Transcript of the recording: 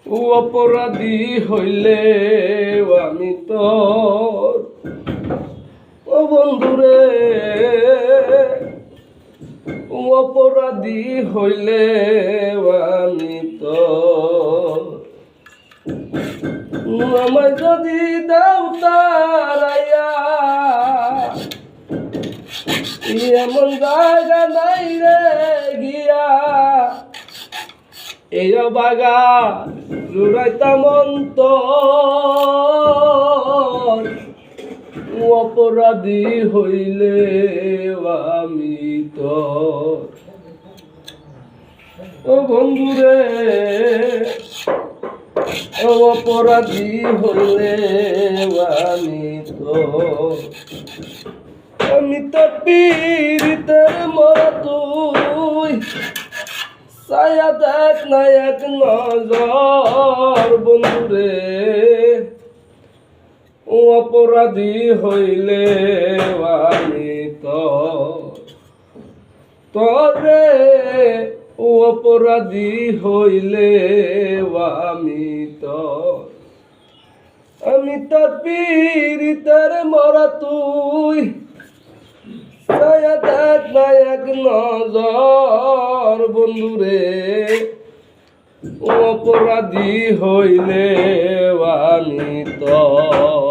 অপরাধী হইলে আমি তোর ও বন্ধুরে অপরাধী হইলে আমি তোর আমায় যদি দাও তারাইয়া এমন জায়গা নাই রে গিয়া এই বাগা জুড়াইতাম অন্তর অপরাধী হইলে আমি তোর ও বন্ধুরে অপরাধী হইলে আমি তোর আমি তো পীড়িতের মরা তুই ছায়া দেখ না এক নজর বন্ধুরে অপরাধী হইলে আমি তোরে অপরাধী হইলে আমি তোর আমি তোর পীড়িতের মরা তুই ছায়া দেখ না এক নজর বন্ধুরে অপরাধী হইলে আমি তোর